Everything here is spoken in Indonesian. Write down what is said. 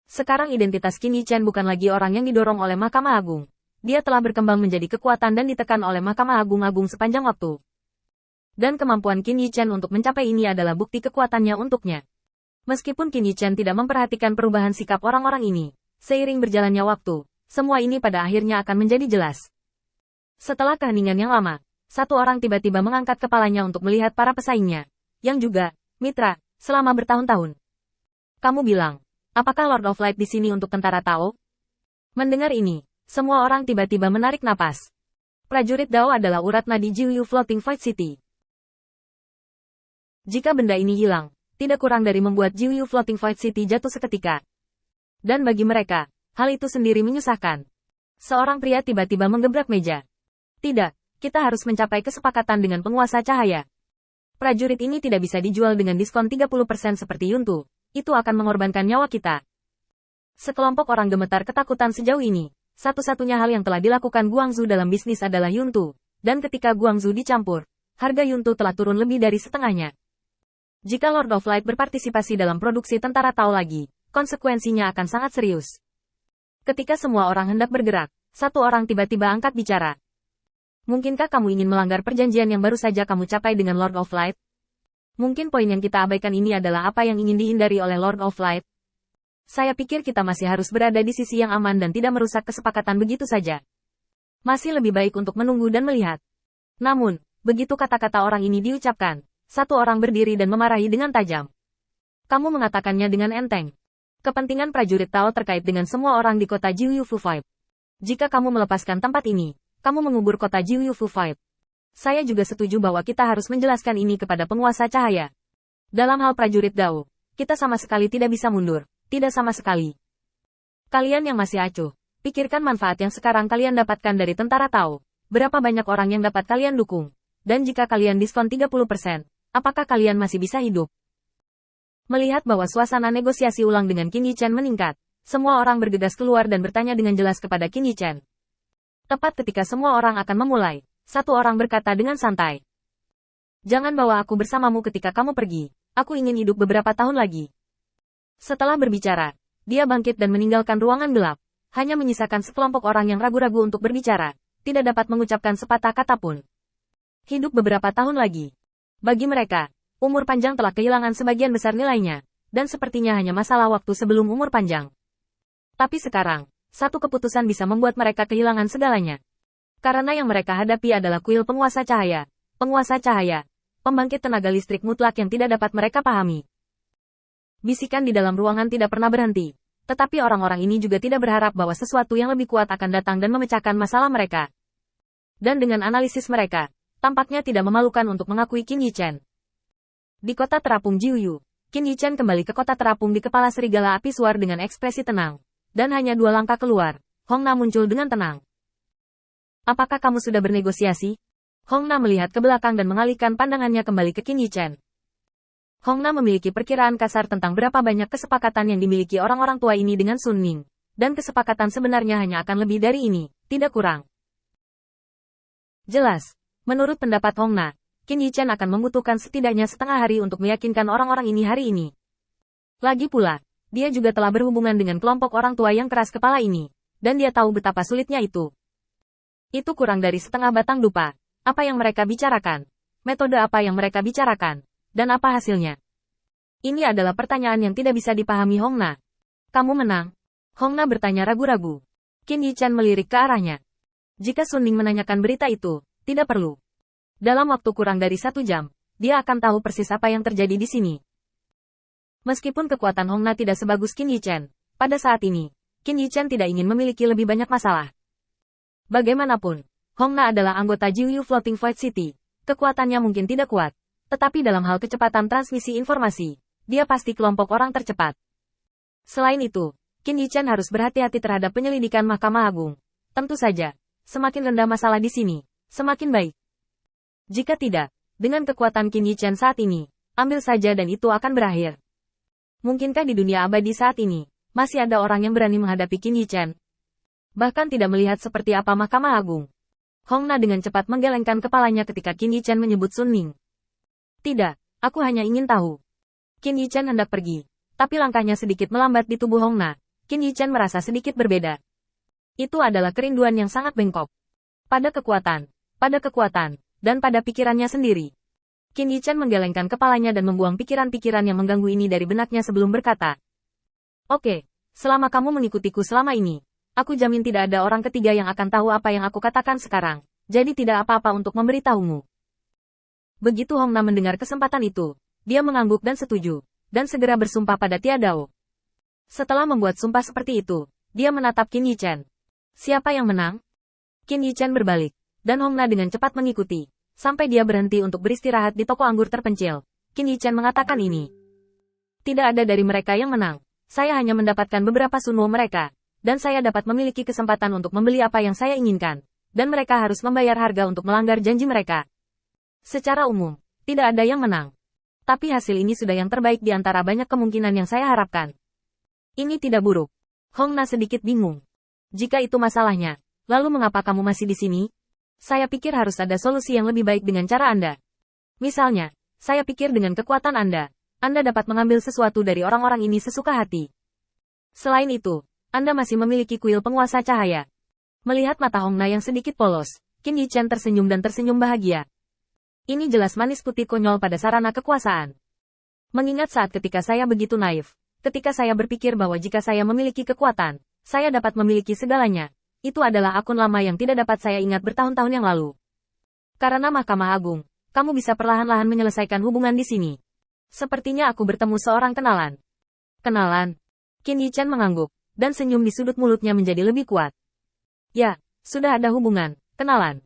Sekarang identitas Qin Yichen bukan lagi orang yang didorong oleh Mahkamah Agung. Dia telah berkembang menjadi kekuatan dan ditekan oleh Mahkamah Agung sepanjang waktu. Dan kemampuan Qin Yichen untuk mencapai ini adalah bukti kekuatannya untuknya. Meskipun Qin Yichen tidak memperhatikan perubahan sikap orang-orang ini, seiring berjalannya waktu, semua ini pada akhirnya akan menjadi jelas. Setelah keheningan yang lama, satu orang tiba-tiba mengangkat kepalanya untuk melihat para pesaingnya, yang juga mitra selama bertahun-tahun. Kamu bilang, apakah Lord of Light di sini untuk tentara Tao? Mendengar ini, semua orang tiba-tiba menarik napas. Prajurit Dao adalah urat nadi Jiuyu Floating Void City. Jika benda ini hilang, tidak kurang dari membuat Jiuyu Floating Void City jatuh seketika. Dan bagi mereka, hal itu sendiri menyusahkan. Seorang pria tiba-tiba menggebrak meja. Tidak, kita harus mencapai kesepakatan dengan penguasa cahaya. Prajurit ini tidak bisa dijual dengan diskon 30% seperti Yuntu. Itu akan mengorbankan nyawa kita. Sekelompok orang gemetar ketakutan sejauh ini. Satu-satunya hal yang telah dilakukan Guangzhou dalam bisnis adalah Yuntu. Dan ketika Guangzhou dicampur, harga Yuntu telah turun lebih dari setengahnya. Jika Lord of Light berpartisipasi dalam produksi tentara Tao lagi, konsekuensinya akan sangat serius. Ketika semua orang hendak bergerak, satu orang tiba-tiba angkat bicara. Mungkinkah kamu ingin melanggar perjanjian yang baru saja kamu capai dengan Lord of Light? Mungkin poin yang kita abaikan ini adalah apa yang ingin dihindari oleh Lord of Light. Saya pikir kita masih harus berada di sisi yang aman dan tidak merusak kesepakatan begitu saja. Masih lebih baik untuk menunggu dan melihat. Namun, begitu kata-kata orang ini diucapkan, satu orang berdiri dan memarahi dengan tajam. Kamu mengatakannya dengan enteng. Kepentingan prajurit Tao terkait dengan semua orang di kota Jiuyu Fu-Five. Jika kamu melepaskan tempat ini, kamu mengubur kota Jiuyu Fu-Five. Saya juga setuju bahwa kita harus menjelaskan ini kepada penguasa cahaya. Dalam hal prajurit Dao, kita sama sekali tidak bisa mundur, tidak sama sekali. Kalian yang masih acuh, pikirkan manfaat yang sekarang kalian dapatkan dari tentara Tao. Berapa banyak orang yang dapat kalian dukung? Dan jika kalian diskon 30%, apakah kalian masih bisa hidup? Melihat bahwa suasana negosiasi ulang dengan Qin Yichen meningkat, semua orang bergegas keluar dan bertanya dengan jelas kepada Qin Yichen. Tepat ketika semua orang akan memulai, satu orang berkata dengan santai. Jangan bawa aku bersamamu ketika kamu pergi, aku ingin hidup beberapa tahun lagi. Setelah berbicara, dia bangkit dan meninggalkan ruangan gelap, hanya menyisakan sekelompok orang yang ragu-ragu untuk berbicara, tidak dapat mengucapkan sepatah kata pun. Hidup beberapa tahun lagi. Bagi mereka, umur panjang telah kehilangan sebagian besar nilainya, dan sepertinya hanya masalah waktu sebelum umur panjang. Tapi sekarang, satu keputusan bisa membuat mereka kehilangan segalanya. Karena yang mereka hadapi adalah kuil penguasa cahaya, pembangkit tenaga listrik mutlak yang tidak dapat mereka pahami. Bisikan di dalam ruangan tidak pernah berhenti, tetapi orang-orang ini juga tidak berharap bahwa sesuatu yang lebih kuat akan datang dan memecahkan masalah mereka. Dan dengan analisis mereka, tampaknya tidak memalukan untuk mengakui Qin Yichen. Di kota terapung Jiuyu, Qin Yichen kembali ke kota terapung di kepala serigala api suar dengan ekspresi tenang. Dan hanya 2 langkah keluar, Hong Na muncul dengan tenang. Apakah kamu sudah bernegosiasi? Hong Na melihat ke belakang dan mengalihkan pandangannya kembali ke Qin Yichen. Hong Na memiliki perkiraan kasar tentang berapa banyak kesepakatan yang dimiliki orang-orang tua ini dengan Sun Ning. Dan kesepakatan sebenarnya hanya akan lebih dari ini, tidak kurang. Jelas, menurut pendapat Hong Na, Qin Yichen akan membutuhkan setidaknya setengah hari untuk meyakinkan orang-orang ini hari ini. Lagi pula, dia juga telah berhubungan dengan kelompok orang tua yang keras kepala ini. Dan dia tahu betapa sulitnya itu. Itu kurang dari setengah batang dupa. Apa yang mereka bicarakan? Metode apa yang mereka bicarakan? Dan apa hasilnya? Ini adalah pertanyaan yang tidak bisa dipahami Hong Na. Kamu menang? Hong Na bertanya ragu-ragu. Qin Yichen melirik ke arahnya. Jika Sun Ning menanyakan berita itu, tidak perlu. Dalam waktu kurang dari 1 jam, dia akan tahu persis apa yang terjadi di sini. Meskipun kekuatan Hong Na tidak sebagus Qin Yichen, pada saat ini, Qin Yichen tidak ingin memiliki lebih banyak masalah. Bagaimanapun, Hong Na adalah anggota Jiuyu Floating Void City. Kekuatannya mungkin tidak kuat, tetapi dalam hal kecepatan transmisi informasi, dia pasti kelompok orang tercepat. Selain itu, Qin Yichen harus berhati-hati terhadap penyelidikan Mahkamah Agung. Tentu saja, semakin rendah masalah di sini, semakin baik. Jika tidak, dengan kekuatan Qin Yichen saat ini, ambil saja dan itu akan berakhir. Mungkinkah di dunia abadi saat ini, masih ada orang yang berani menghadapi Qin Yichen? Bahkan tidak melihat seperti apa Mahkamah Agung. Hong Na dengan cepat menggelengkan kepalanya ketika Qin Yichen menyebut Sun Ning. Tidak, aku hanya ingin tahu. Qin Yichen hendak pergi, tapi langkahnya sedikit melambat di tubuh Hong Na, Qin Yichen merasa sedikit berbeda. Itu adalah kerinduan yang sangat bengkok. Pada kekuatan, dan pada pikirannya sendiri. Qin Yichen menggelengkan kepalanya dan membuang pikiran-pikiran yang mengganggu ini dari benaknya sebelum berkata. Oke, selama kamu mengikutiku selama ini, aku jamin tidak ada orang ketiga yang akan tahu apa yang aku katakan sekarang, jadi tidak apa-apa untuk memberitahumu. Begitu Hong Na mendengar kesempatan itu, dia mengangguk dan setuju, dan segera bersumpah pada Tiadao. Setelah membuat sumpah seperti itu, dia menatap Qin Yichen. Siapa yang menang? Qin Yichen berbalik, dan Hong Na dengan cepat mengikuti, sampai dia berhenti untuk beristirahat di toko anggur terpencil. Qin Yichen mengatakan ini. Tidak ada dari mereka yang menang. Saya hanya mendapatkan beberapa sunwo mereka, dan saya dapat memiliki kesempatan untuk membeli apa yang saya inginkan, dan mereka harus membayar harga untuk melanggar janji mereka. Secara umum, tidak ada yang menang. Tapi hasil ini sudah yang terbaik di antara banyak kemungkinan yang saya harapkan. Ini tidak buruk. Hong Na sedikit bingung. Jika itu masalahnya, lalu mengapa kamu masih di sini? Saya pikir harus ada solusi yang lebih baik dengan cara Anda. Misalnya, saya pikir dengan kekuatan Anda dapat mengambil sesuatu dari orang-orang ini sesuka hati. Selain itu, Anda masih memiliki kuil penguasa cahaya. Melihat mata Hong Na yang sedikit polos, Qin Yichen tersenyum dan tersenyum bahagia. Ini jelas manis putih konyol pada sarana kekuasaan. Mengingat saat ketika saya begitu naif, ketika saya berpikir bahwa jika saya memiliki kekuatan, saya dapat memiliki segalanya. Itu adalah akun lama yang tidak dapat saya ingat bertahun-tahun yang lalu. Karena Mahkamah Agung, kamu bisa perlahan-lahan menyelesaikan hubungan di sini. Sepertinya aku bertemu seorang kenalan. Kenalan? Qin Yichen mengangguk, dan senyum di sudut mulutnya menjadi lebih kuat. Ya, sudah ada hubungan, kenalan.